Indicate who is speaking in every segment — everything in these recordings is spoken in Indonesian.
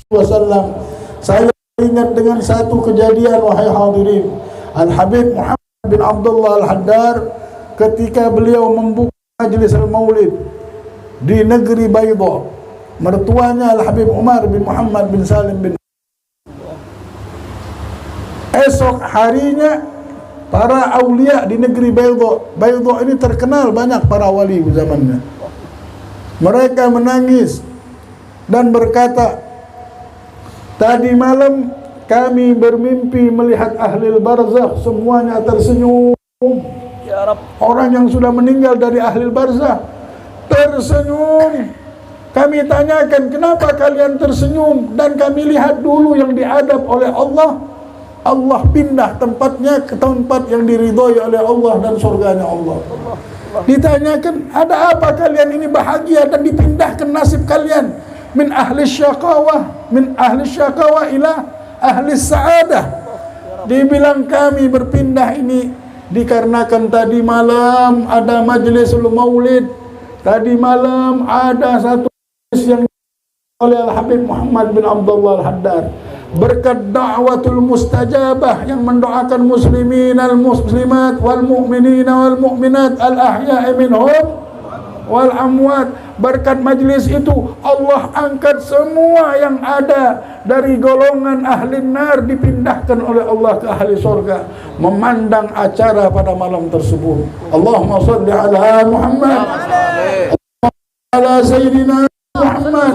Speaker 1: wasallam. Saya ingat dengan satu kejadian, wahai hadirin. Al-Habib Muhammad bin Abdullah Al-Haddar ketika beliau membuka majlis al-maulid di negeri Baydha, mertuanya Al-Habib Umar bin Muhammad bin Salim bin. Esok harinya para aulia di negeri Baydha ini terkenal banyak para wali zamannya. Mereka menangis dan berkata, tadi malam kami bermimpi melihat ahli barzakh semuanya tersenyum.
Speaker 2: Ya Rabb.
Speaker 1: Orang yang sudah meninggal dari ahli barzakh tersenyum. Kami tanyakan, kenapa kalian tersenyum? Dan kami lihat dulu yang diadab oleh Allah. Allah pindah tempatnya ke tempat yang diridhoi oleh Allah dan surganya Allah. Ditanyakan, ada apa kalian ini bahagia dan dipindahkan nasib kalian min ahli syaqawah ila ahli sa'adah. Dibilang kami berpindah ini dikarenakan tadi malam ada majlisul maulid, tadi malam ada satu yang oleh Al-Habib Muhammad bin Abdullah Al-Haddar, berkat da'watul mustajabah yang mendoakan muslimin al-muslimat wal mu'minina wal mu'minat al-ahya'i minhum wal amwat. Berkat majlis itu Allah angkat semua yang ada dari golongan ahli nar, dipindahkan oleh Allah ke ahli surga memandang acara pada malam tersebut. Allahumma shalli ala Muhammad ala Sayyidina Muhammad.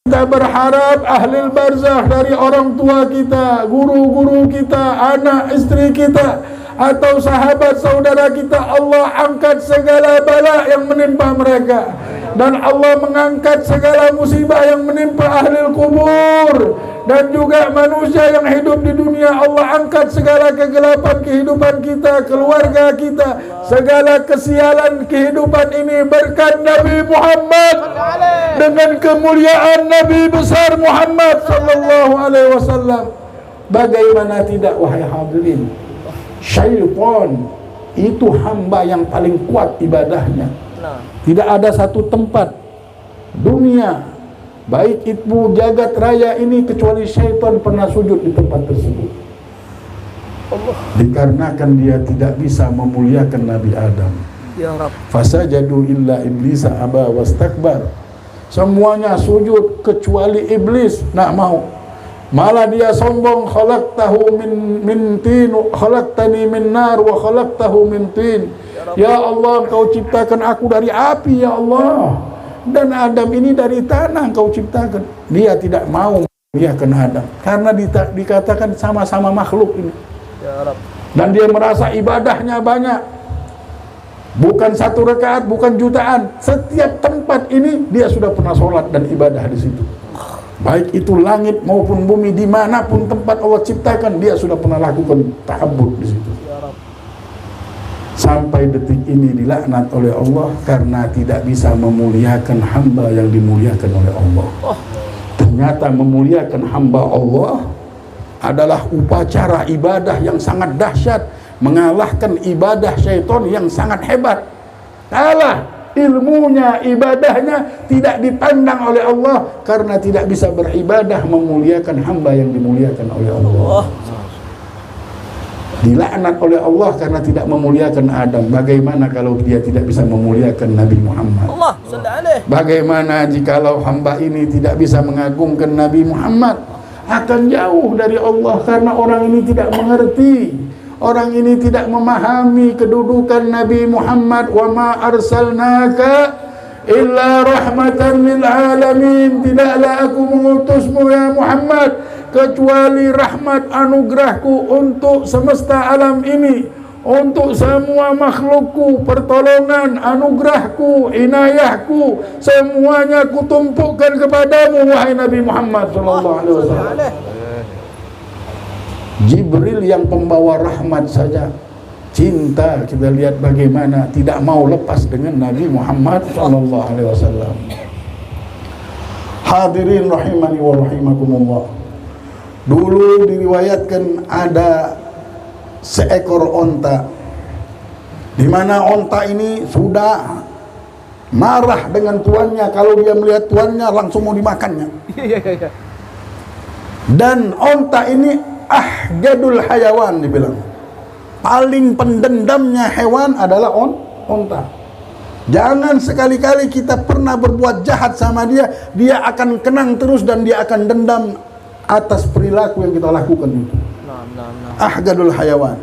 Speaker 1: Kita berharap ahli barzakh dari orang tua kita, guru-guru kita, anak istri kita, atau sahabat saudara kita, Allah angkat segala bala yang menimpa mereka, dan Allah mengangkat segala musibah yang menimpa ahli kubur, dan juga manusia yang hidup di dunia. Allah angkat segala kegelapan kehidupan kita, keluarga kita, segala kesialan kehidupan ini berkat Nabi Muhammad, dengan kemuliaan Nabi besar Muhammad sallallahu alaihi wasallam. Bagaimana tidak, wahai hadirin? Syaitan itu hamba yang paling kuat ibadahnya. Tidak ada satu tempat dunia, baik itu jagat raya ini, kecuali syaitan pernah sujud di tempat tersebut. Dikarenakan dia tidak bisa memuliakan Nabi Adam.
Speaker 2: Ya Rabb.
Speaker 1: Fasajadu illa iblisa aba wastakbar. Semuanya sujud kecuali iblis, nak mau. Malah dia sombong, khalaqtahu min tin, khalaqtani min nar wa khalaqtahu min tin. Ya Allah, Engkau ciptakan aku dari api, ya Allah, dan Adam ini dari tanah Engkau ciptakan. Dia tidak mau memuliakan Adam karena dikatakan sama-sama makhluk ini.
Speaker 2: Ya Rabb.
Speaker 1: Dan dia merasa ibadahnya banyak, bukan satu rakaat, bukan jutaan. Setiap tempat ini dia sudah pernah sholat dan ibadah di situ. Baik itu langit maupun bumi, dimanapun tempat Allah ciptakan, dia sudah pernah lakukan ta'abbud di situ. Sampai detik ini dilaknat oleh Allah karena tidak bisa memuliakan hamba yang dimuliakan oleh Allah. Ternyata memuliakan hamba Allah adalah upacara ibadah yang sangat dahsyat, mengalahkan ibadah syaitan yang sangat hebat. Kalah ilmunya, ibadahnya tidak dipandang oleh Allah karena tidak bisa beribadah memuliakan hamba yang dimuliakan oleh Allah. Dilaknat oleh Allah karena tidak memuliakan Adam. Bagaimana kalau dia tidak bisa memuliakan Nabi Muhammad?
Speaker 2: Allah sallallahu alaihi.
Speaker 1: Bagaimana jikalau hamba ini tidak bisa mengagungkan Nabi Muhammad? Akan jauh dari Allah karena orang ini tidak mengerti. Orang ini tidak memahami kedudukan Nabi Muhammad. Wa ma arsalnaka illa rahmatan lil alamin. Tidaklah aku mengutusmu ya Muhammad kecuali rahmat anugerahku untuk semesta alam ini, untuk semua makhlukku, pertolongan, anugerahku, inayahku, semuanya kutumpukkan kepadamu wahai Nabi Muhammad sallallahu alaihi wasallam. Jibril yang pembawa rahmat saja cinta, kita lihat bagaimana tidak mau lepas dengan Nabi Muhammad sallallahu alaihi wasallam. Hadirin rahimani wa rahimakumullah. Dulu diriwayatkan ada seekor onta, di mana onta ini sudah marah dengan tuannya. Kalau dia melihat tuannya langsung mau dimakannya. Dan onta ini ahjadul hayawan dibilang. Paling pendendamnya hewan adalah onta. Jangan sekali-kali kita pernah berbuat jahat sama dia, dia akan kenang terus dan dia akan dendam atas perilaku yang kita lakukan itu. Ahjadul hayawan.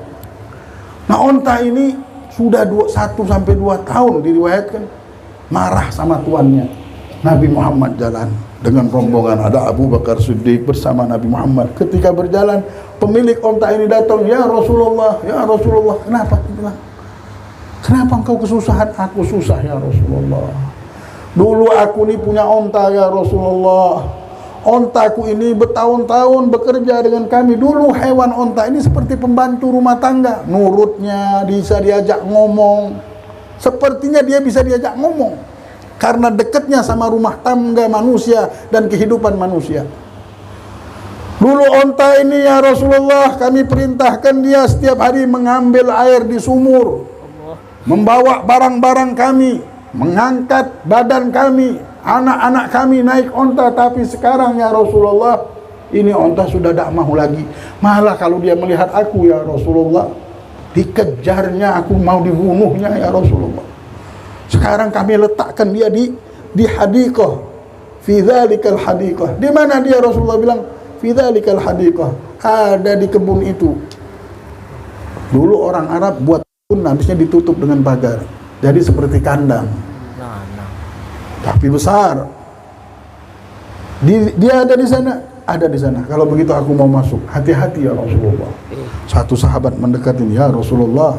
Speaker 1: Nah, onta ini sudah 1 sampai 2 tahun diriwayatkan marah sama tuannya. Nabi Muhammad jalan dengan rombongan, ada Abu Bakar Siddiq bersama Nabi Muhammad. Ketika berjalan, pemilik onta ini datang, "Ya Rasulullah, ya Rasulullah." Kenapa? Kenapa engkau kesusahan? Aku susah ya Rasulullah. Dulu aku ini punya onta ya Rasulullah. Ontaku ini bertahun-tahun bekerja dengan kami. Dulu hewan onta ini seperti pembantu rumah tangga. Nurutnya, bisa diajak ngomong. Sepertinya dia bisa diajak ngomong karena dekatnya sama rumah tangga manusia dan kehidupan manusia. Dulu onta ini ya Rasulullah, kami perintahkan dia setiap hari mengambil air di sumur, membawa barang-barang kami, mengangkat badan kami, anak-anak kami naik onta. Tapi sekarang ya Rasulullah, ini onta sudah tidak mau lagi. Malah kalau dia melihat aku ya Rasulullah, dikejarnya, aku mau dibunuhnya ya Rasulullah. Sekarang kami letakkan dia di hadiqah, fi dzalikal hadiqah. Di mana dia? Rasulullah bilang fi dzalikal hadiqah, ada di kebun itu. Dulu orang Arab buat kebun habisnya ditutup dengan pagar, jadi seperti kandang. Tapi besar. Dia ada di sana, ada di sana. Kalau begitu aku mau masuk. Hati-hati ya Rasulullah. Satu sahabat mendekati, ya Rasulullah,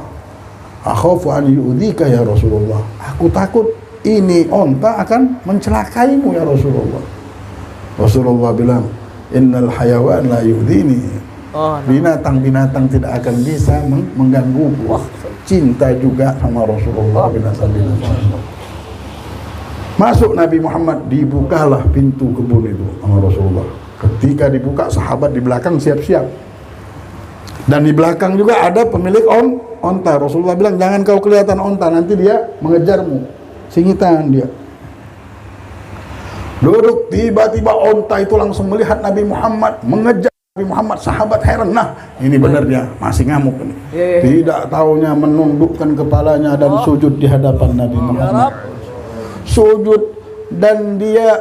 Speaker 1: akhafu an yu'dzika ya Rasulullah. Aku takut ini onta akan mencelakaimu ya Rasulullah. Rasulullah bilang, innal hayawan la yu'dzini. Binatang-binatang tidak akan bisa menggangguku. Cinta juga sama Rasulullah binatang-binatang. Masuk Nabi Muhammad, dibukalah pintu kebun itu sama Rasulullah. Ketika dibuka, sahabat di belakang siap-siap. Dan di belakang juga ada pemilik onta. Rasulullah bilang, jangan kau kelihatan onta, nanti dia mengejarmu. Singitan dia. Duduk, tiba-tiba onta itu langsung melihat Nabi Muhammad, mengejar Nabi Muhammad. Sahabat heran, nah ini benar dia, masih ngamuk ini. Tidak taunya menundukkan kepalanya dan sujud di hadapan Nabi Muhammad. Sujud, dan dia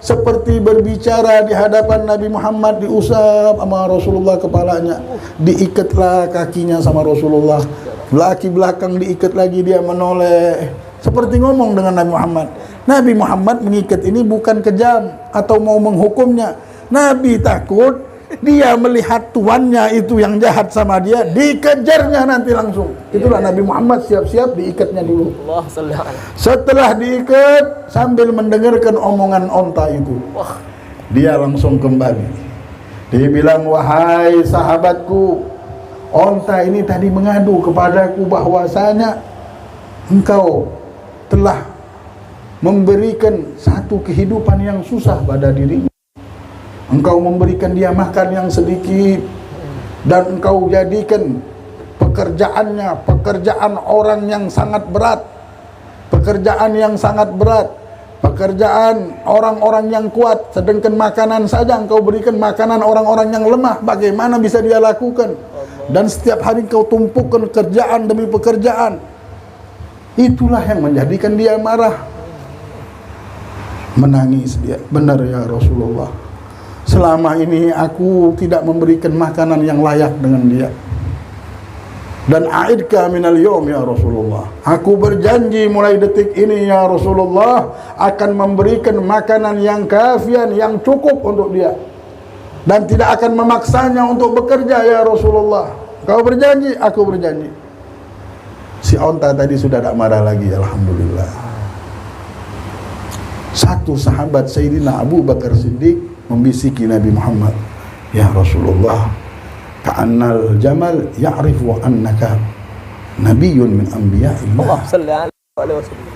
Speaker 1: seperti berbicara di hadapan Nabi Muhammad, diusap sama Rasulullah kepalanya, diikatlah kakinya sama Rasulullah, laki belakang diikat lagi, dia menoleh seperti ngomong dengan Nabi Muhammad. Nabi Muhammad mengikat ini bukan kejam atau mau menghukumnya. Nabi takut dia melihat tuannya itu yang jahat sama dia, dikejarnya nanti langsung. Itulah Nabi Muhammad siap-siap diikatnya dulu. Setelah diikat, sambil mendengarkan omongan onta itu, dia langsung kembali. Dia bilang, wahai sahabatku, onta ini tadi mengadu kepadaku bahwasanya engkau telah memberikan satu kehidupan yang susah pada dirinya. Engkau memberikan dia makan yang sedikit, dan engkau jadikan pekerjaannya pekerjaan orang yang sangat berat, pekerjaan yang sangat berat, pekerjaan orang-orang yang kuat. Sedangkan makanan saja engkau berikan makanan orang-orang yang lemah. Bagaimana bisa dia lakukan? Dan setiap hari engkau tumpukan kerjaan demi pekerjaan. Itulah yang menjadikan dia marah. Menangis dia, benar ya Rasulullah, selama ini aku tidak memberikan makanan yang layak dengan dia. Dan a'idka minal yawm ya Rasulullah, aku berjanji mulai detik ini ya Rasulullah akan memberikan makanan yang kafian, yang cukup untuk dia, dan tidak akan memaksanya untuk bekerja ya Rasulullah. Kau berjanji, aku berjanji. Si onta tadi sudah tak marah lagi, alhamdulillah. Satu sahabat Sayyidina Abu Bakar Siddiq membisiki Nabi Muhammad, ya Rasulullah, ka'annal jamal ya'rifu annaka nabiyyun min anbiya'illah.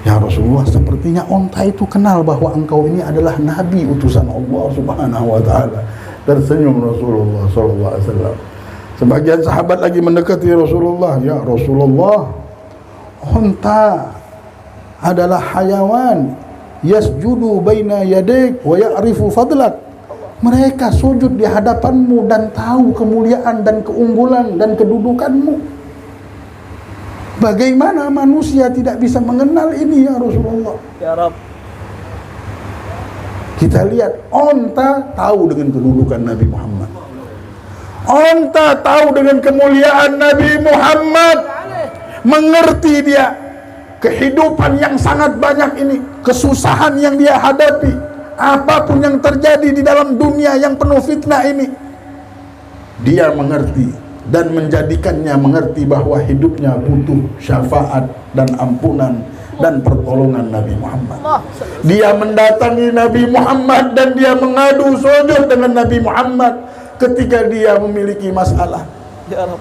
Speaker 1: Ya Rasulullah, sepertinya onta itu kenal bahwa engkau ini adalah nabi utusan Allah Subhanahu wa taala. Tersenyum Rasulullah sallallahu alaihi wasallam. Sebagian sahabat lagi mendekati Rasulullah, ya Rasulullah, onta adalah hayawan yasjudu baina yadik wa ya'rifu fadlak. Mereka sujud di hadapanmu dan tahu kemuliaan dan keunggulan dan kedudukanmu. Bagaimana manusia tidak bisa mengenal ini ya Rasulullah?
Speaker 2: Ya Rab.
Speaker 1: Kita lihat, onta tahu dengan kedudukan Nabi Muhammad. Onta tahu dengan kemuliaan Nabi Muhammad. Mengerti dia kehidupan yang sangat banyak ini, kesusahan yang dia hadapi, apapun yang terjadi di dalam dunia yang penuh fitnah ini, dia mengerti dan menjadikannya mengerti bahwa hidupnya butuh syafaat dan ampunan dan pertolongan Nabi Muhammad. Dia mendatangi Nabi Muhammad dan dia mengadu sujud dengan Nabi Muhammad ketika dia memiliki masalah.
Speaker 2: Ya Rab.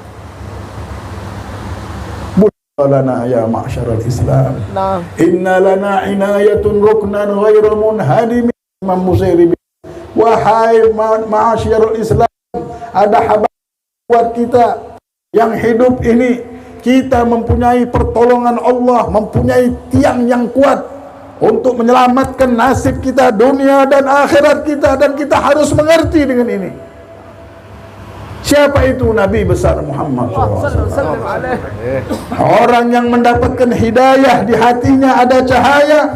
Speaker 1: Lana ya ma'syaral Islam.
Speaker 2: Nah.
Speaker 1: Inna lana inayatun ruknan ghairu munhadim. Imam Busairi. Wahai ma'syaral Islam, ada habat buat kita yang hidup ini, kita mempunyai pertolongan Allah, mempunyai tiang yang kuat untuk menyelamatkan nasib kita dunia dan akhirat kita, dan kita harus mengerti dengan ini. Siapa itu Nabi besar Muhammad SAW? Orang yang mendapatkan hidayah, di hatinya ada cahaya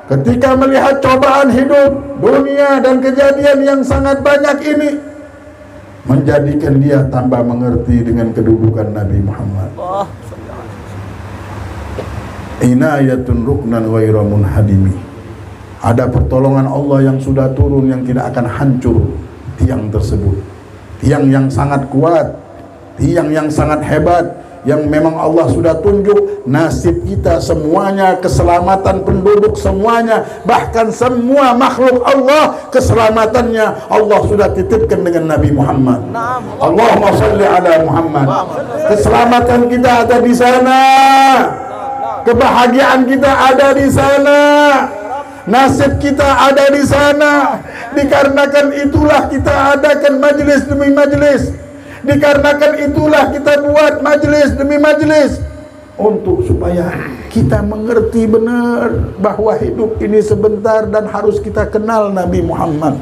Speaker 1: ketika melihat cobaan hidup dunia dan kejadian yang sangat banyak ini, menjadikan dia tambah mengerti dengan kedudukan Nabi Muhammad. Inayatun ruknan ghairu munhadimi. Ada pertolongan Allah yang sudah turun yang tidak akan hancur tiang tersebut. Tiang yang sangat kuat, tiang yang sangat hebat, yang memang Allah sudah tunjuk nasib kita semuanya, keselamatan penduduk semuanya, bahkan semua makhluk Allah keselamatannya Allah sudah titipkan dengan Nabi Muhammad. Allahumma shalli ala Muhammad. Keselamatan kita ada di sana, kebahagiaan kita ada di sana, nasib kita ada di sana. Dikarenakan itulah kita adakan majelis demi majelis. Dikarenakan itulah kita buat majelis demi majelis, untuk supaya kita mengerti benar bahwa hidup ini sebentar dan harus kita kenal Nabi Muhammad.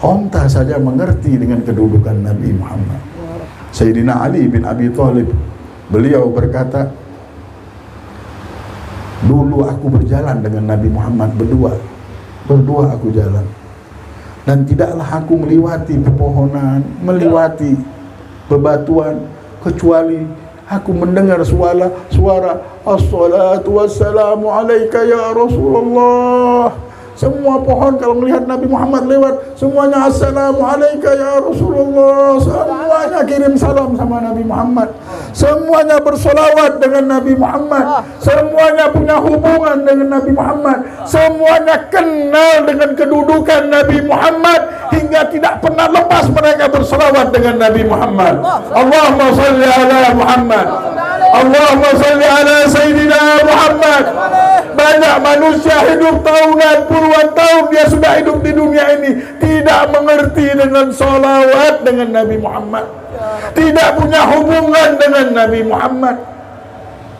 Speaker 1: Onta saja mengerti dengan kedudukan Nabi Muhammad. Sayyidina Ali bin Abi Thalib, beliau berkata, dulu aku berjalan dengan Nabi Muhammad berdua aku jalan, dan tidaklah aku melewati pepohonan, melewati bebatuan, kecuali aku mendengar suara as-salatu wassalamu alaika ya Rasulullah. Semua pohon kalau melihat Nabi Muhammad lewat, semuanya assalamu alaika ya Rasulullah. Semuanya kirim salam sama Nabi Muhammad. Semuanya bersolawat dengan Nabi Muhammad. Semuanya punya hubungan dengan Nabi Muhammad. Semuanya kenal dengan kedudukan Nabi Muhammad, hingga tidak pernah lepas mereka bersolawat dengan Nabi Muhammad. Allahumma salli ala Muhammad. Allahumma salli ala Sayyidina Muhammad. Banyak manusia hidup tahunan, puluhan tahun dia sudah hidup di dunia ini, tidak mengerti dengan solawat dengan Nabi Muhammad, tidak punya hubungan dengan Nabi Muhammad.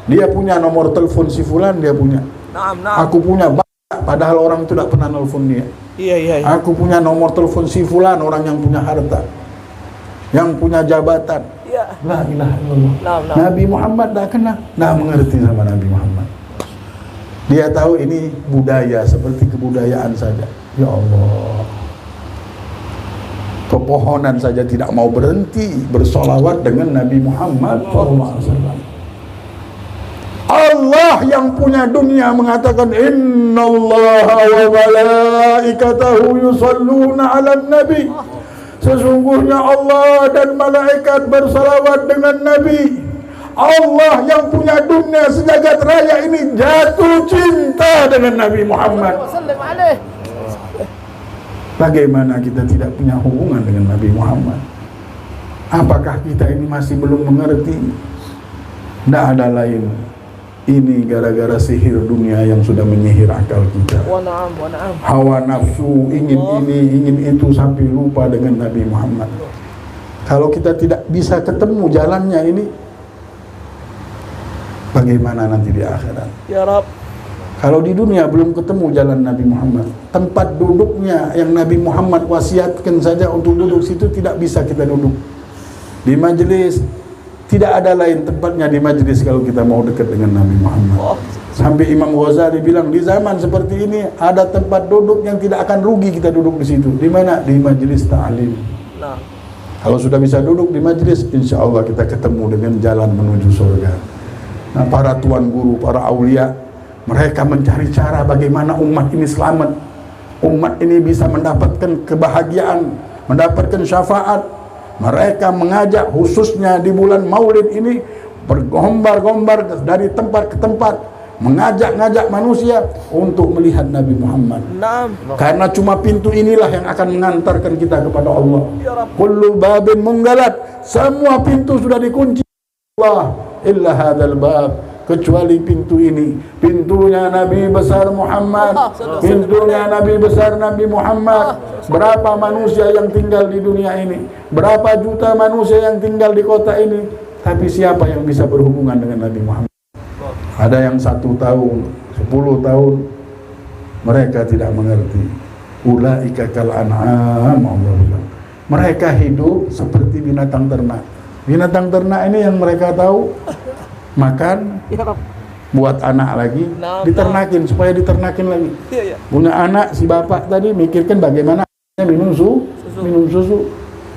Speaker 1: Dia punya nomor telepon si fulan, dia punya. Aku punya banyak, padahal orang itu tidak pernah nelfon dia.
Speaker 2: Iya.
Speaker 1: Aku punya nomor telepon si fulan, orang yang punya harta, yang punya jabatan. La ilaha illallah. Nabi Muhammad tak kenal, tak mengerti sama Nabi Muhammad. Dia tahu ini budaya, seperti kebudayaan saja. Ya Allah, pepohonan saja tidak mau berhenti bersolawat dengan Nabi Muhammad SAW. Allah yang punya dunia mengatakan, innallaha wa malaikatahu yusalluna 'alan nabi. Sesungguhnya Allah dan malaikat bersalawat dengan Nabi. Allah yang punya dunia sejagat raya ini jatuh cinta dengan Nabi Muhammad. Bagaimana kita tidak punya hubungan dengan Nabi Muhammad? Apakah kita ini masih belum mengerti? Tidak ada lain. Ini gara-gara sihir dunia yang sudah menyihir akal kita. Hawa nafsu, ingin ini, ingin itu, sampai lupa dengan Nabi Muhammad. Kalau kita tidak bisa ketemu jalannya ini, bagaimana nanti di akhirat?
Speaker 2: Ya Rab.
Speaker 1: Kalau di dunia belum ketemu jalan Nabi Muhammad, tempat duduknya yang Nabi Muhammad wasiatkan saja untuk duduk situ tidak bisa kita duduk. Di majelis tidak ada lain tempatnya di majelis kalau kita mau dekat dengan Nabi Muhammad. Sampai Imam Ghazali bilang di zaman seperti ini ada tempat duduk yang tidak akan rugi kita duduk di situ. Di mana? Di majelis ta'lim.
Speaker 2: Nah,
Speaker 1: Kalau sudah bisa duduk di majelis, insya Allah kita ketemu dengan jalan menuju surga. Nah, para tuan guru, para aulia, mereka mencari cara bagaimana umat ini selamat, umat ini bisa mendapatkan kebahagiaan, mendapatkan syafaat. Mereka mengajak khususnya di bulan Maulid ini bergombar-gombar dari tempat ke tempat, mengajak-ngajak manusia untuk melihat Nabi Muhammad.
Speaker 2: Naam.
Speaker 1: Karena cuma pintu inilah yang akan mengantarkan kita kepada Allah. Kullu babin munggalat, semua pintu sudah dikunci Allah illa hadzal bab, kecuali pintu ini, pintunya Nabi besar Muhammad, pintunya Nabi besar Nabi Muhammad. Berapa manusia yang tinggal di dunia ini, berapa juta manusia yang tinggal di kota ini, tapi siapa yang bisa berhubungan dengan Nabi Muhammad? Ada yang 1 tahun, 10 tahun, mereka tidak mengerti. Ulaika kal an'am, Allah bilang. Mereka hidup seperti binatang ternak. Binatang ternak ini yang mereka tahu makan, buat anak lagi, diternakin supaya diternakin lagi. Punya anak, si bapak tadi mikirkan bagaimana minum susu.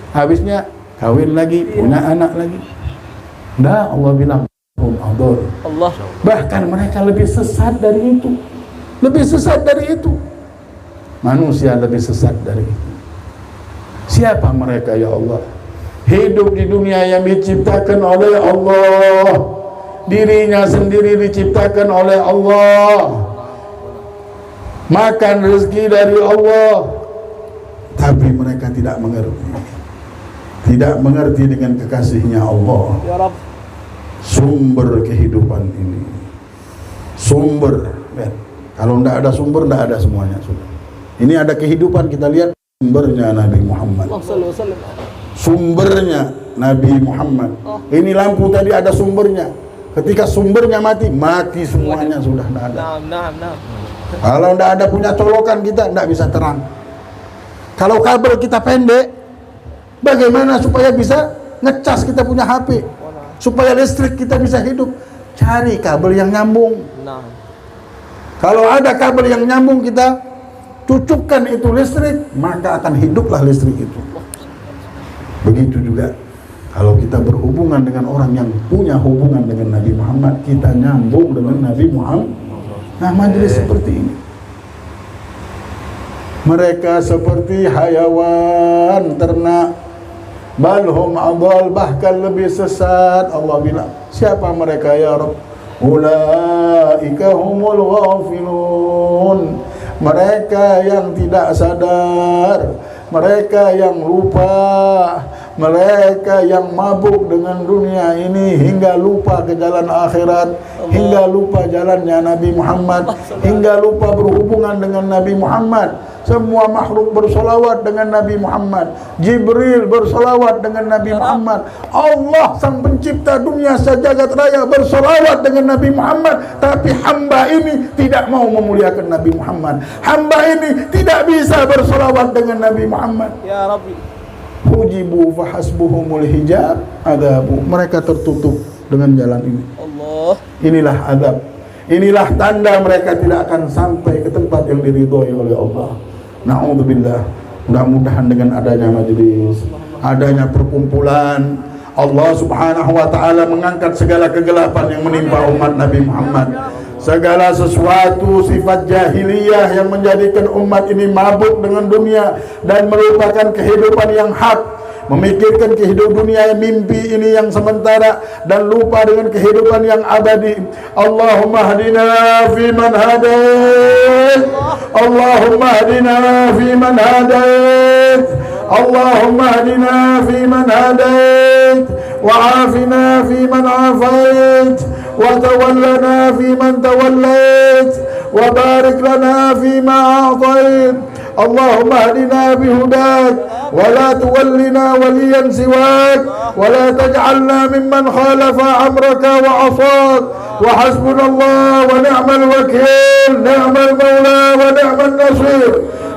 Speaker 1: Habisnya kawin lagi, punya anak lagi. Nah, Allah bilang Allah. Bahkan mereka lebih sesat dari itu. Lebih sesat dari itu. Manusia lebih sesat dari itu. Siapa mereka ya Allah? Hidup di dunia yang diciptakan oleh Allah, dirinya sendiri diciptakan oleh Allah, makan rezeki dari Allah, tapi mereka tidak mengerti dengan kekasihnya Allah.
Speaker 2: Ya Rabb.
Speaker 1: Sumber kehidupan ini, sumber, kalau tidak ada sumber, tidak ada semuanya. Ini ada kehidupan, kita lihat sumbernya Nabi Muhammad. Sumbernya Nabi Muhammad. Ini lampu tadi ada sumbernya. Ketika sumbernya mati semuanya, sudah tidak ada. Kalau tidak ada punya colokan, kita tidak bisa terang. Kalau kabel kita pendek, bagaimana supaya bisa ngecas kita punya HP? Supaya listrik kita bisa hidup, cari kabel yang nyambung. Kalau ada kabel yang nyambung, kita cucukkan itu listrik, maka akan hiduplah listrik itu. Begitu juga kalau kita berhubungan dengan orang yang punya hubungan dengan Nabi Muhammad, kita nyambung dengan Nabi Muhammad. Nah, majelis seperti ini, mereka seperti hayawan ternak, balhum adal, bahkan lebih sesat. Allah bilang, siapa mereka ya Rabb? Ulaika humul ghafilun, mereka yang tidak sadar, mereka yang lupa, mereka yang mabuk dengan dunia ini hingga lupa ke jalan akhirat, hingga lupa jalannya Nabi Muhammad, hingga lupa berhubungan dengan Nabi Muhammad. Semua makhluk bersolawat dengan Nabi Muhammad, Jibril bersolawat dengan Nabi Muhammad, Allah sang pencipta dunia sejagat raya bersolawat dengan Nabi Muhammad. Tapi hamba ini tidak mau memuliakan Nabi Muhammad, hamba ini tidak bisa bersolawat dengan Nabi Muhammad.
Speaker 2: Ya Rabbi.
Speaker 1: Hujibu fahasbuhumul hijab adabu, mereka tertutup dengan jalan ini.
Speaker 2: Allah. Inilah
Speaker 1: azab, inilah tanda mereka tidak akan sampai ke tempat yang diridhoi oleh Allah. Na'udzubillah. Mudah-mudahan dengan adanya majelis, adanya perkumpulan, Allah subhanahu wa ta'ala mengangkat segala kegelapan yang menimpa umat Nabi Muhammad, segala sesuatu sifat jahiliyah yang menjadikan umat ini mabuk dengan dunia dan melupakan kehidupan yang hak, memikirkan kehidupan dunia yang mimpi ini yang sementara dan lupa dengan kehidupan yang abadi. Allahumma hadina fi man hadait, Allahumma hadina fi man hadait, Allahumma hadina fi man hadait, wa afina fi man afait, wa tawallana fi man tawallait, wa barik lana fi ma a'tait. Allahumma hadina bihudak ولا تولنا وليا سواك ولا تجعلنا ممن خالف أمرك وعصاك وحسبنا الله ونعم الوكيل نعم المولى ونعم النصير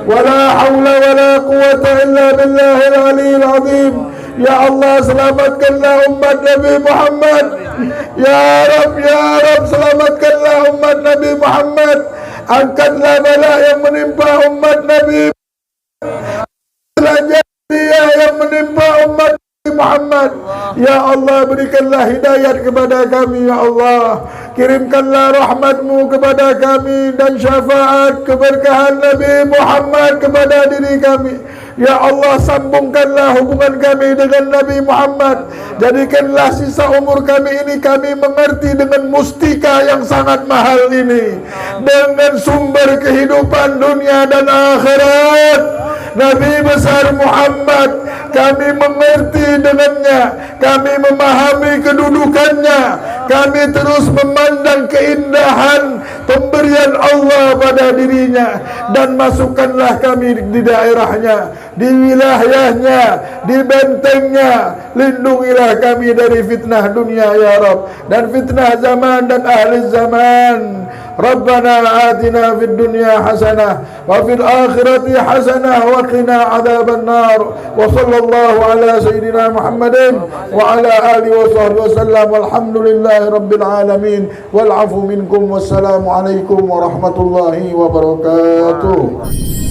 Speaker 1: ولا حول ولا قوة إلا بالله العلي العظيم. Ya Allah, selamatkanlah umat Nabi Muhammad. Ya Rab, selamatkanlah umat Nabi Muhammad. Angkatlah bala yang menimpa umat Nabi, dia yang menimpa umat Nabi Muhammad. Ya Allah, berikanlah hidayat kepada kami. Ya Allah, kirimkanlah rahmatmu kepada kami dan syafaat keberkahan Nabi Muhammad kepada diri kami. Ya Allah, sambungkanlah hubungan kami dengan Nabi Muhammad. Jadikanlah sisa umur kami ini kami mengerti dengan mustika yang sangat mahal ini, dengan sumber kehidupan dunia dan akhirat. Nabi besar Muhammad, kami mengerti dengannya, kami memahami kedudukannya, kami terus memandang keindahan pemberian Allah pada dirinya, dan masukkanlah kami di daerahnya, di wilayahnya, di bentengnya. Lindungilah kami dari fitnah dunia ya Rabb, dan fitnah zaman dan ahli zaman. Rabbana atina fid dunya hasanah wa fil akhirati hasanah wa qina adzaban nar. Wa sallallahu ala sayyidina Muhammadin wa ala alihi wa sahbihi wasallam. Walhamdulillahi rabbil alamin. Wal afu minkum wassalamu alaikum warahmatullahi wabarakatuh.